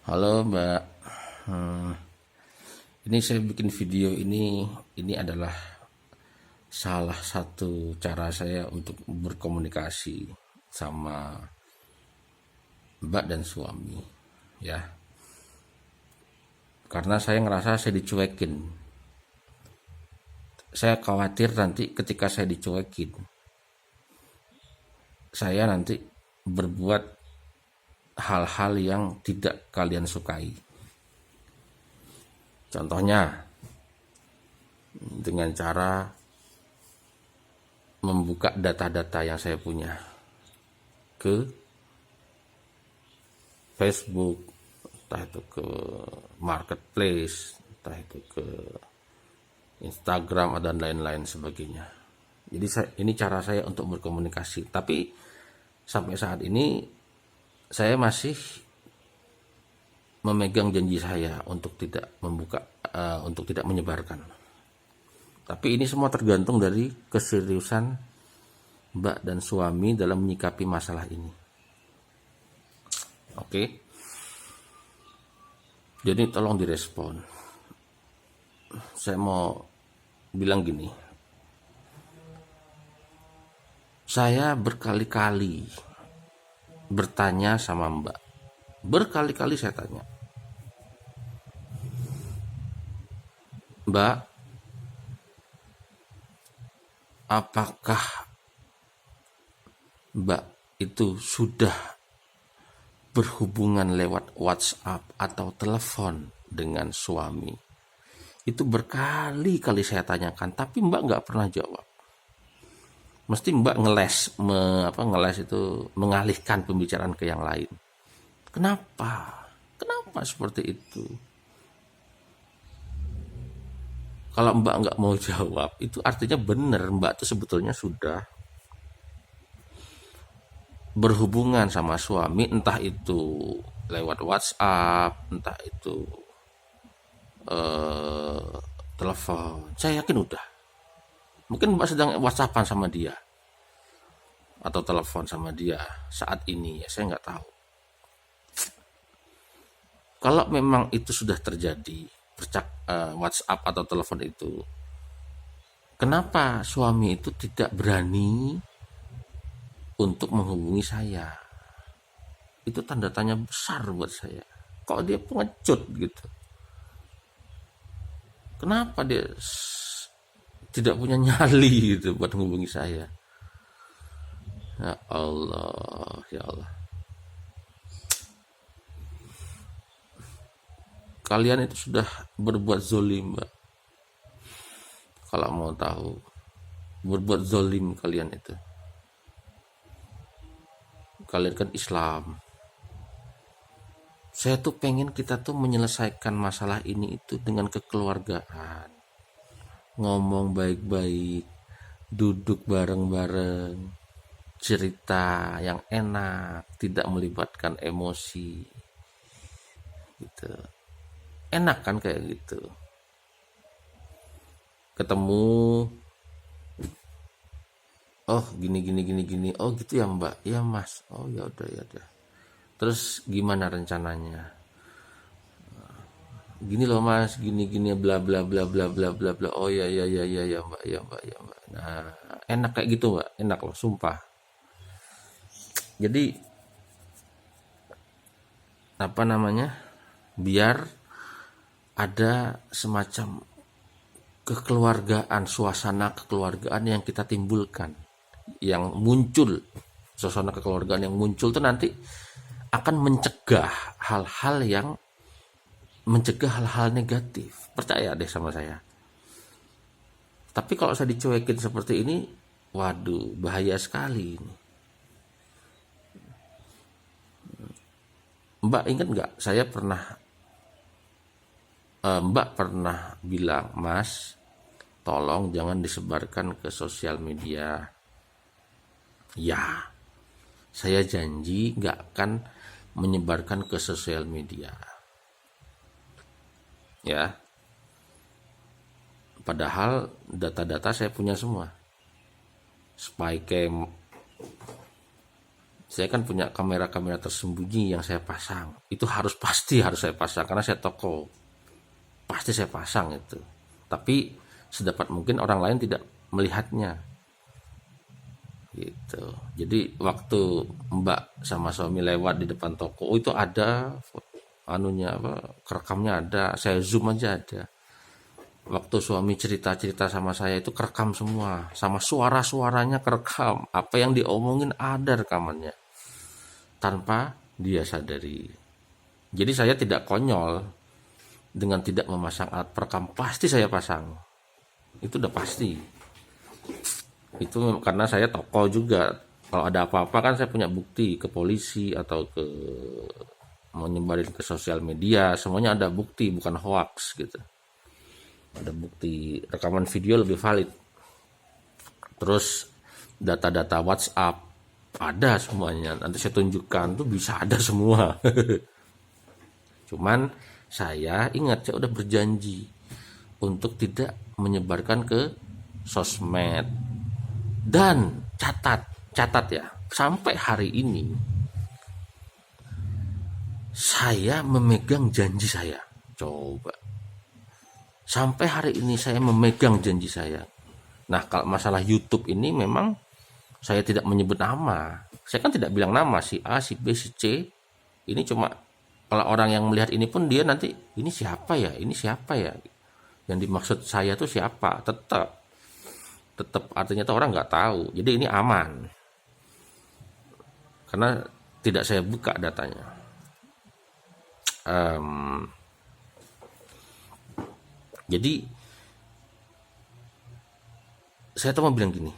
Halo Mbak. Hmm, ini saya bikin video ini adalah salah satu cara saya untuk berkomunikasi sama Mbak dan suami, ya. Karena saya ngerasa saya dicuekin. Saya khawatir nanti ketika saya dicuekin, saya nanti berbuat hal-hal yang tidak kalian sukai. Contohnya dengan cara membuka data-data yang saya punya ke Facebook, entah itu ke marketplace, entah itu ke Instagram dan lain-lain sebagainya. Jadi ini cara saya untuk berkomunikasi. Tapi sampai saat ini saya masih memegang janji saya untuk tidak membuka, untuk tidak menyebarkan. Tapi ini semua tergantung dari keseriusan Mbak dan suami dalam menyikapi masalah ini. Oke. Jadi tolong direspon. Saya mau bilang gini. Saya berkali-kali bertanya sama Mbak. Berkali-kali saya tanya. Mbak, apakah Mbak itu sudah berhubungan lewat WhatsApp atau telepon dengan suami? Itu berkali-kali saya tanyakan, tapi Mbak nggak pernah jawab. Mesti Mbak ngeles itu mengalihkan pembicaraan ke yang lain. Kenapa? Kenapa seperti itu? Kalau Mbak nggak mau jawab, itu artinya benar Mbak itu sebetulnya sudah berhubungan sama suami, entah itu lewat WhatsApp, entah itu telepon. Saya yakin udah. Mungkin Mbak sedang WhatsAppan sama dia atau telepon sama dia saat ini, ya saya nggak tahu. Kalau memang itu sudah terjadi, WhatsApp atau telepon itu, kenapa suami itu tidak berani untuk menghubungi saya? Itu tanda tanya besar buat saya. Kok dia pengecut gitu? Kenapa dia tidak punya nyali gitu buat menghubungi saya? Ya Allah, ya Allah. Kalian itu sudah berbuat zolim, Mbak. Kalau mau tahu, berbuat zolim kalian itu. Kalian kan Islam. Saya tuh pengen kita tuh menyelesaikan masalah ini itu dengan kekeluargaan. Ngomong baik-baik, duduk bareng-bareng, cerita yang enak, tidak melibatkan emosi. Gitu. Enak kan kayak gitu. Ketemu, oh gini, oh gitu ya Mbak, ya Mas, oh ya udah. Terus gimana rencananya? Gini loh Mas, gini bla bla bla bla bla bla bla. Oh ya Mbak, ya Mbak. Nah, enak kayak gitu Mbak, enak loh, sumpah. Jadi apa namanya? Biar ada semacam kekeluargaan, suasana kekeluargaan yang kita timbulkan, yang muncul, suasana kekeluargaan yang muncul itu nanti akan mencegah hal-hal negatif. Percaya deh sama saya. Tapi kalau saya dicuekin seperti ini, waduh, bahaya sekali ini. Mbak ingat nggak? Mbak pernah bilang, Mas, tolong jangan disebarkan ke sosial media. Ya, saya janji nggak akan menyebarkan ke sosial media. Ya, padahal data-data saya punya semua. Spycam, Saya kan punya kamera-kamera tersembunyi yang saya pasang. Itu pasti harus saya pasang karena saya toko. Pasti saya pasang itu. Tapi sedapat mungkin orang lain tidak melihatnya. Gitu. Jadi waktu Mbak sama suami lewat di depan toko, itu ada anunya apa? Kerekamnya ada. Saya zoom aja ada. Waktu suami cerita-cerita sama saya itu kerekam semua, sama suara-suaranya kerekam. Apa yang diomongin ada rekamannya tanpa dia sadari. Jadi saya tidak konyol dengan tidak memasang alat perekam. Pasti saya pasang. Itu udah pasti. Itu karena saya toko juga. Kalau ada apa-apa kan saya punya bukti ke polisi atau ke mau nyebarin ke sosial media, semuanya ada bukti, bukan hoax gitu. Ada bukti, rekaman video lebih valid. Terus data-data WhatsApp ada semuanya. Nanti saya tunjukkan tuh bisa ada semua. Cuman saya ingat, saya udah berjanji untuk tidak menyebarkan ke sosmed. Dan catat ya, sampai hari ini saya memegang janji saya. Coba. Sampai hari ini saya memegang janji saya. Nah, kalau masalah YouTube ini memang saya tidak menyebut nama. Saya kan tidak bilang nama, si A, si B, si C. Ini cuma kalau orang yang melihat ini pun dia nanti, ini siapa ya? Ini siapa ya? Yang dimaksud saya tuh siapa? Tetap artinya tuh orang nggak tahu. Jadi ini aman. Karena tidak saya buka datanya. Jadi saya tuh mau bilang gini,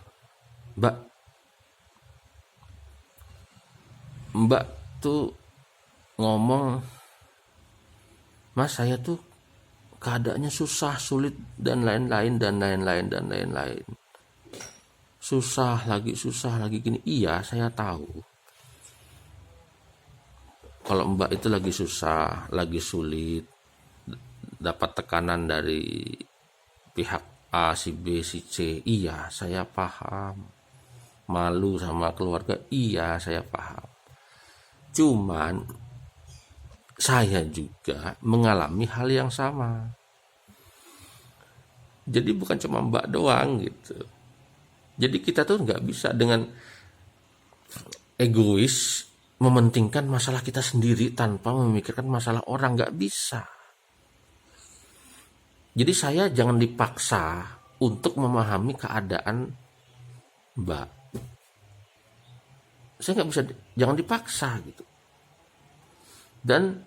Mbak tuh ngomong, Mas saya tuh keadaannya susah, sulit dan lain-lain. Susah lagi gini. Iya, saya tahu. Kalau Mbak itu lagi susah, lagi sulit, dapat tekanan dari pihak A, si B, si C, iya saya paham. Malu sama keluarga, iya saya paham. Cuman saya juga mengalami hal yang sama. Jadi bukan cuma Mbak doang gitu. Jadi kita tuh nggak bisa dengan egois mementingkan masalah kita sendiri tanpa memikirkan masalah orang, nggak bisa. Jadi saya jangan dipaksa untuk memahami keadaan Mbak. Saya nggak bisa, jangan dipaksa gitu. Dan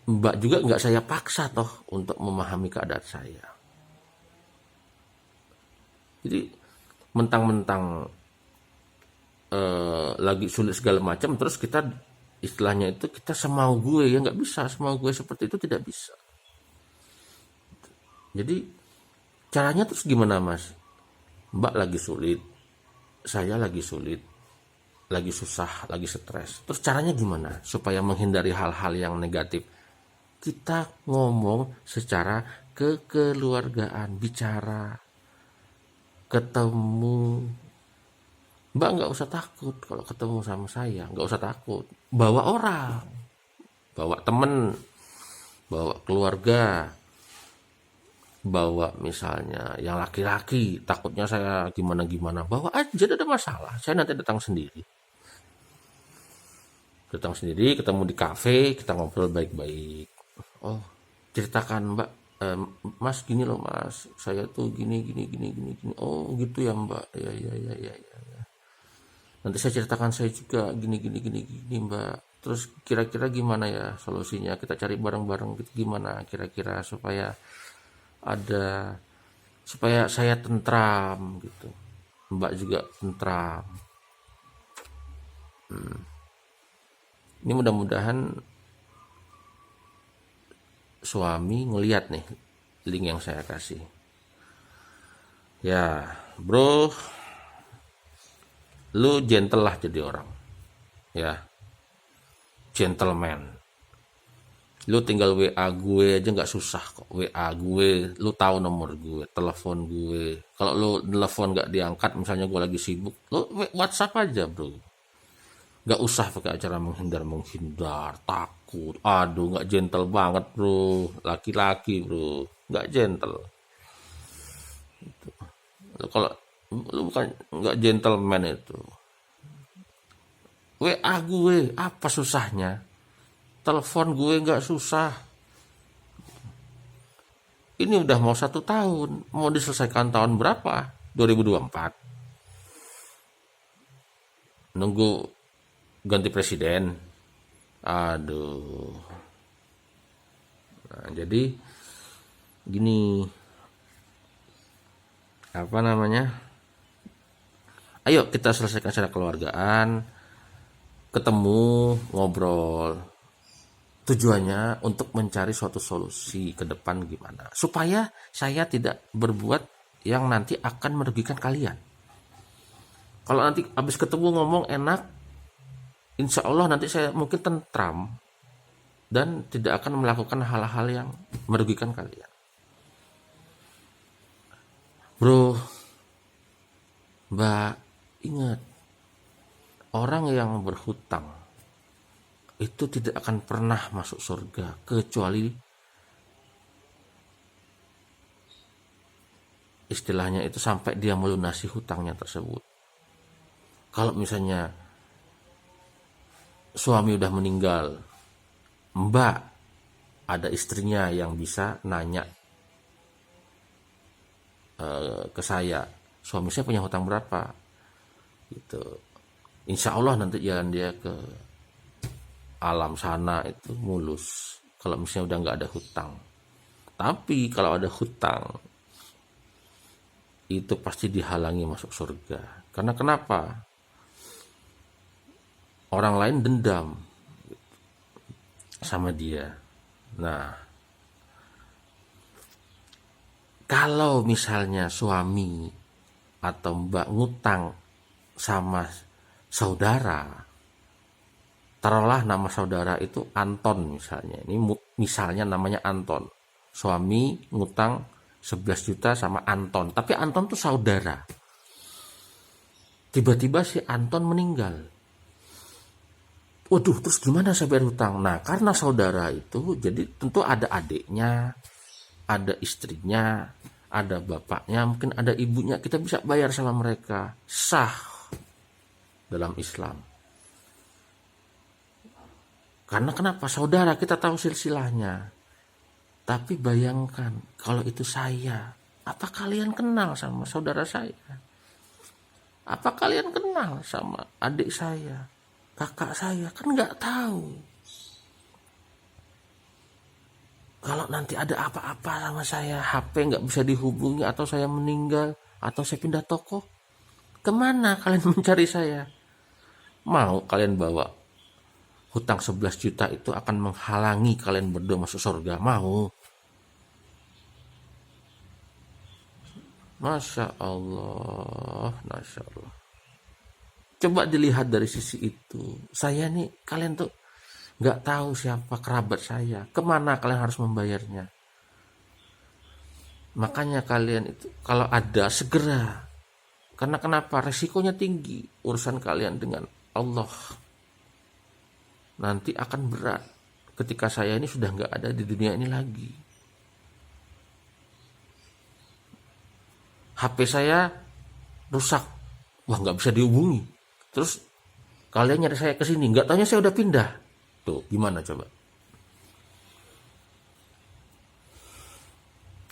Mbak juga nggak saya paksa toh untuk memahami keadaan saya. Jadi mentang-mentang lagi sulit segala macam, terus kita istilahnya itu kita semau gue, ya nggak bisa. Semau gue seperti itu tidak bisa. Jadi caranya terus gimana Mas? Mbak lagi sulit, saya lagi sulit, lagi susah, lagi stres. Terus caranya gimana supaya menghindari hal-hal yang negatif? Kita ngomong secara kekeluargaan, bicara, ketemu. Mbak nggak usah takut kalau ketemu sama saya, nggak usah takut. Bawa orang, bawa temen, bawa keluarga, bawa misalnya yang laki-laki, takutnya saya gimana-gimana, bawa aja, tidak ada masalah. Saya nanti datang sendiri, ketemu di kafe, kita ngobrol baik-baik. Oh, ceritakan Mbak, Mas gini loh Mas, saya tuh gini. Oh gitu ya Mbak, ya. Nanti saya ceritakan saya juga gini Mbak. Terus kira-kira gimana ya solusinya? Kita cari bareng-bareng gitu, gimana kira-kira supaya saya tentram gitu, Mbak juga tentram. Ini mudah-mudahan suami ngeliat nih link yang saya kasih. Ya bro, lu gentle lah jadi orang, ya gentleman. Lu tinggal WA gue aja nggak susah kok. WA gue, lu tahu nomor gue, telepon gue. Kalau lu telepon nggak diangkat, misalnya gue lagi sibuk, lu WhatsApp aja bro. Gak usah pakai acara menghindar, takut. Aduh, gak gentle banget bro. Laki-laki bro, gak gentle. Kalau lu bukan gak gentleman itu. WA gue, apa susahnya? Telepon gue gak susah. Ini udah mau 1 tahun. Mau diselesaikan tahun berapa? 2024. Nunggu ganti presiden. Aduh. Nah, jadi gini, apa namanya? Ayo kita selesaikan secara keluargaan, ketemu, ngobrol. Tujuannya untuk mencari suatu solusi ke depan gimana. Supaya saya tidak berbuat yang nanti akan merugikan kalian. Kalau nanti habis ketemu ngomong enak, insya Allah nanti saya mungkin tentram dan tidak akan melakukan hal-hal yang merugikan kalian. Bro, Mbak, ingat, orang yang berhutang itu tidak akan pernah masuk surga kecuali istilahnya itu sampai dia melunasi hutangnya tersebut. Kalau misalnya suami udah meninggal, Mbak ada istrinya yang bisa nanya ke saya, suami saya punya hutang berapa gitu. Insya Allah nanti jalan dia ke alam sana itu mulus kalau misalnya udah nggak ada hutang. Tapi kalau ada hutang itu pasti dihalangi masuk surga. Karena kenapa? Orang lain dendam sama dia. Nah, kalau misalnya suami atau mbak ngutang sama saudara, taruhlah nama saudara itu Anton misalnya. Ini misalnya namanya Anton. Suami ngutang 11 juta sama Anton. Tapi Anton tuh saudara. Tiba-tiba si Anton meninggal. Waduh, terus gimana saya bayar hutang? Nah, karena saudara itu, jadi tentu ada adiknya, ada istrinya, ada bapaknya, mungkin ada ibunya. Kita bisa bayar sama mereka. Sah dalam Islam. Karena kenapa? Saudara, kita tahu silsilahnya. Tapi bayangkan, kalau itu saya, apa kalian kenal sama saudara saya? Apa kalian kenal sama adik saya, kakak saya? Kan nggak tahu. Kalau nanti ada apa-apa sama saya, HP nggak bisa dihubungi, atau saya meninggal, atau saya pindah toko, kemana kalian mencari saya? Mau kalian bawa hutang 11 juta itu akan menghalangi kalian berdua masuk surga? Mau? Masya Allah, Masya Allah. Coba dilihat dari sisi itu. Saya nih, kalian tuh gak tahu siapa kerabat saya. Kemana kalian harus membayarnya? Makanya kalian itu kalau ada segera. Karena kenapa? Resikonya tinggi. Urusan kalian dengan Allah nanti akan berat ketika saya ini sudah gak ada di dunia ini lagi. HP saya rusak, wah nggak bisa dihubungi. Terus kalian nyari saya ke sini, nggak taunya saya udah pindah. Tuh, gimana coba?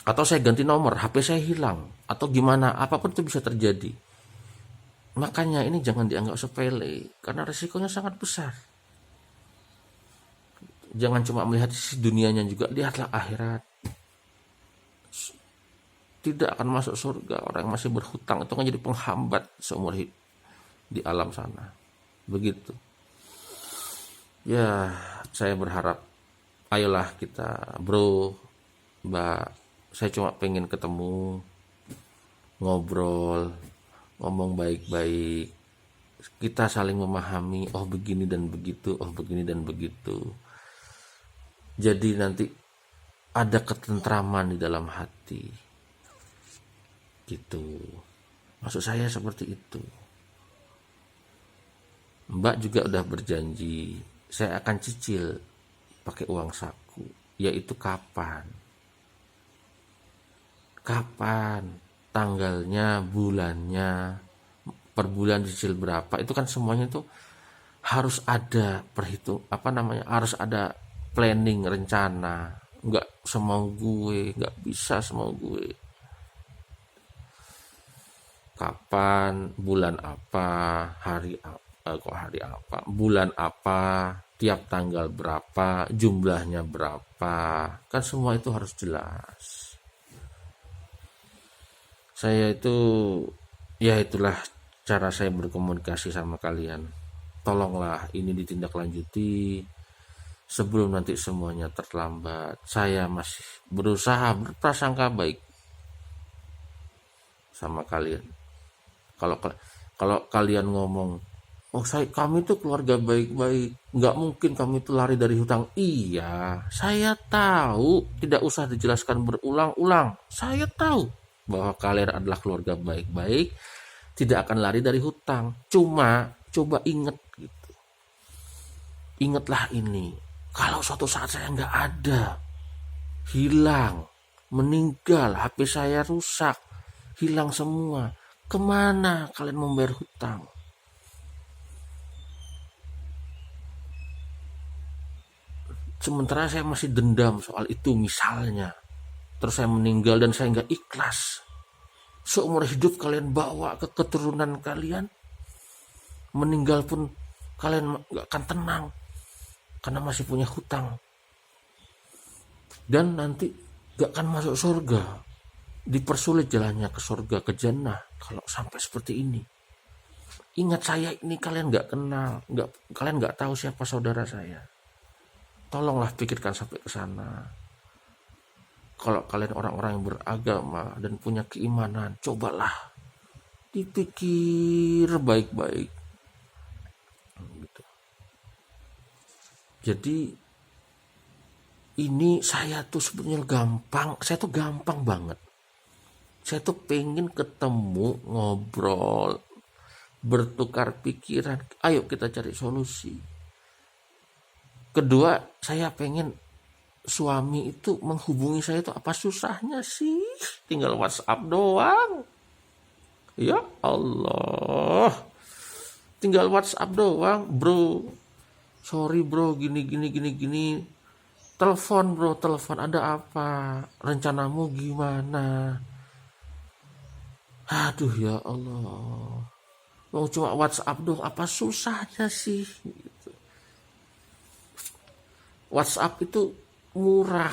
Atau saya ganti nomor, HP saya hilang, atau gimana? Apapun itu bisa terjadi. Makanya ini jangan dianggap sepele, karena resikonya sangat besar. Jangan cuma melihat sisi dunianya, juga lihatlah akhirat. Tidak akan masuk surga orang yang masih berhutang, itu kan jadi penghambat seumur hidup di alam sana. Begitu. Ya, saya berharap ayolah kita, bro, mbak, saya cuma pengen ketemu, ngobrol, ngomong baik-baik, kita saling memahami, oh begini dan begitu, oh begini dan begitu. Jadi nanti ada ketentraman di dalam hati. Gitu. Maksud saya seperti itu. Mbak juga udah berjanji saya akan cicil pakai uang saku, yaitu kapan tanggalnya, bulannya, per bulan cicil berapa, itu kan semuanya tuh harus ada perhitung apa namanya, harus ada planning, rencana. Nggak semau gue, nggak bisa semau gue. Kapan, bulan apa, hari apa, bulan apa, tiap tanggal berapa, jumlahnya berapa, kan semua itu harus jelas. Saya itu, ya itulah cara saya berkomunikasi sama kalian. Tolonglah ini ditindaklanjuti sebelum nanti semuanya terlambat. Saya masih berusaha berprasangka baik sama kalian. Kalau kalian ngomong, oh kami itu keluarga baik-baik, nggak mungkin kami itu lari dari hutang. Iya, saya tahu, tidak usah dijelaskan berulang-ulang. Saya tahu bahwa kalian adalah keluarga baik-baik, tidak akan lari dari hutang. Cuma coba ingat gitu, ingatlah ini. Kalau suatu saat saya nggak ada, hilang, meninggal, HP saya rusak, hilang semua, kemana kalian membayar hutang? Sementara saya masih dendam soal itu misalnya. Terus saya meninggal dan saya nggak ikhlas. Seumur hidup kalian bawa ke keturunan kalian. Meninggal pun kalian nggak akan tenang. Karena masih punya hutang. Dan nanti nggak akan masuk surga. Dipersulit jalannya ke surga, ke jannah. Kalau sampai seperti ini. Ingat saya ini kalian nggak kenal. Kalian nggak tahu siapa saudara saya. Tolonglah pikirkan sampai ke sana. Kalau kalian orang-orang yang beragama dan punya keimanan, cobalah dipikir baik-baik. Gitu. Jadi ini saya tuh sebenarnya gampang banget. Saya tuh pengen ketemu, ngobrol, bertukar pikiran. Ayo kita cari solusi. Kedua, saya pengen suami itu menghubungi saya itu apa susahnya sih? Tinggal WhatsApp doang. Ya Allah. Tinggal WhatsApp doang, bro. Sorry bro, gini. Telepon bro, telepon, ada apa? Rencanamu gimana? Aduh ya Allah. Mau cuma WhatsApp doang, apa susahnya sih? WhatsApp itu murah,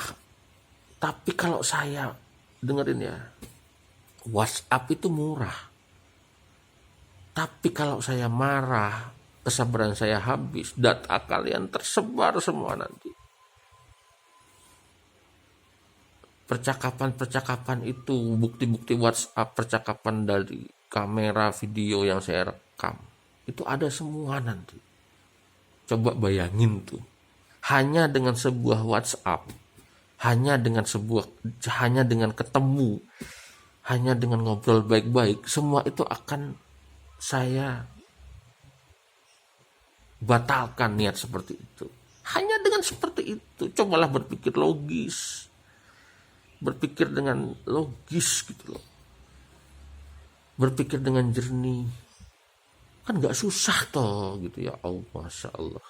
tapi kalau saya dengerin ya, WhatsApp itu murah, tapi kalau saya marah, kesabaran saya habis, data kalian tersebar semua nanti. Percakapan itu, bukti-bukti WhatsApp, percakapan dari kamera video yang saya rekam, itu ada semua nanti. Coba bayangin tuh. Hanya dengan sebuah WhatsApp, hanya dengan ketemu, hanya dengan ngobrol baik-baik, semua itu akan saya batalkan niat seperti itu. Hanya dengan seperti itu, cobalah berpikir logis, berpikir dengan logis gitu loh, berpikir dengan jernih, kan nggak susah toh gitu ya Allah, masya Allah.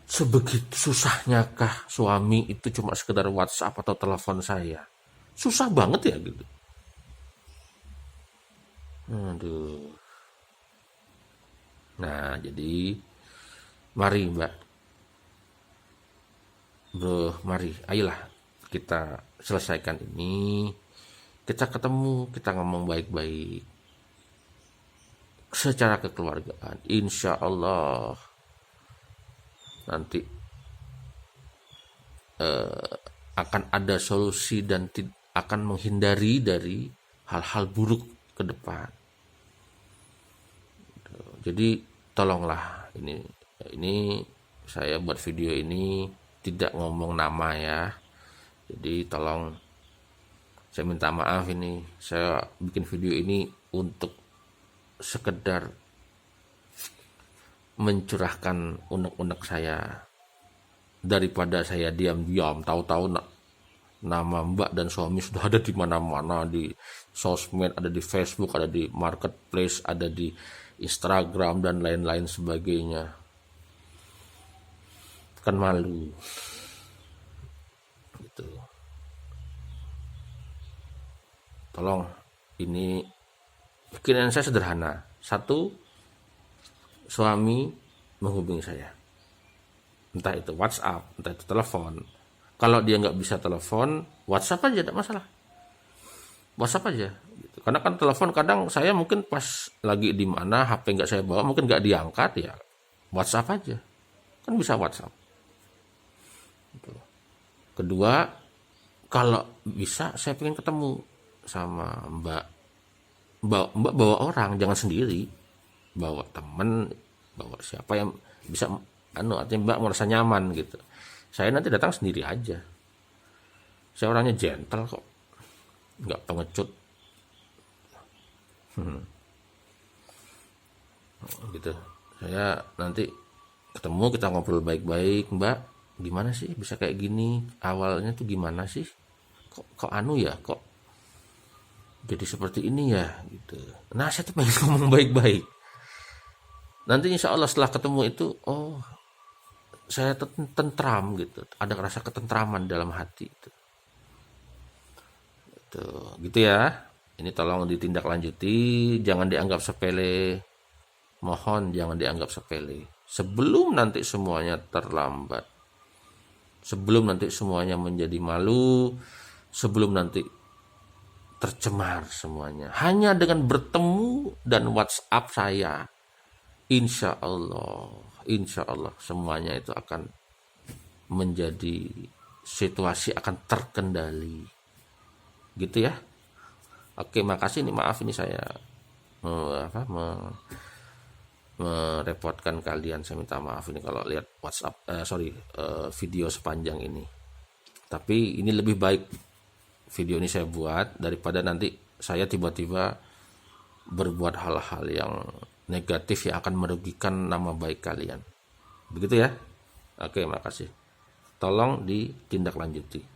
Sebegitu susahnya kah suami itu cuma sekedar WhatsApp atau telepon saya? Susah banget ya gitu. Aduh. Nah, jadi mari Mbak, Bro, mari, ayolah kita selesaikan ini. Kita ketemu, kita ngomong baik-baik secara kekeluargaan. Insya Allah nanti akan ada solusi dan akan menghindari dari hal-hal buruk ke depan. Jadi tolonglah, ini saya buat video ini tidak ngomong nama ya. Jadi tolong, saya minta maaf, ini saya bikin video ini untuk sekedar mencurahkan unek-unek saya daripada saya diam-diam tahu-tahu nama Mbak dan suami sudah ada di mana-mana, di sosmed, ada di Facebook, ada di marketplace, ada di Instagram dan lain-lain sebagainya. Kan malu. Gitu. Tolong, ini pikiran saya sederhana. Satu, suami menghubungi saya. Entah itu WhatsApp, entah itu telepon. Kalau dia nggak bisa telepon, WhatsApp aja, tidak masalah. WhatsApp aja. Gitu. Karena kan telepon kadang saya mungkin pas lagi di mana, HP nggak saya bawa, mungkin nggak diangkat, ya WhatsApp aja. Kan bisa WhatsApp. Gitu. Kedua, kalau bisa saya pengen ketemu sama Mbak. Mbak bawa orang, jangan sendiri. Bawa temen, bawa siapa yang bisa, artinya Mbak merasa nyaman gitu. Saya nanti datang sendiri aja. Saya orangnya gentle kok, nggak pengecut. Gitu. Saya nanti ketemu, kita ngobrol baik-baik. Mbak, gimana sih bisa kayak gini? Awalnya tuh gimana sih? Kok anu ya? Kok jadi seperti ini ya? Gitu. Nah, saya tuh pengen ngomong baik-baik. Nanti insya Allah setelah ketemu itu, oh, saya tentram gitu, ada rasa ketentraman dalam hati itu. Gitu ya. Ini tolong ditindaklanjuti, jangan dianggap sepele. Mohon jangan dianggap sepele. Sebelum nanti semuanya terlambat. Sebelum nanti semuanya menjadi malu, sebelum nanti tercemar semuanya. Hanya dengan bertemu dan WhatsApp saya, insya Allah semuanya itu akan menjadi situasi akan terkendali. Gitu ya. Oke, makasih nih, maaf ini saya merepotkan kalian. Saya minta maaf ini kalau lihat WhatsApp video sepanjang ini. Tapi ini lebih baik video ini saya buat daripada nanti saya tiba-tiba berbuat hal-hal yang negatif yang akan merugikan nama baik kalian. Begitu ya. Oke, makasih. Tolong ditindaklanjuti.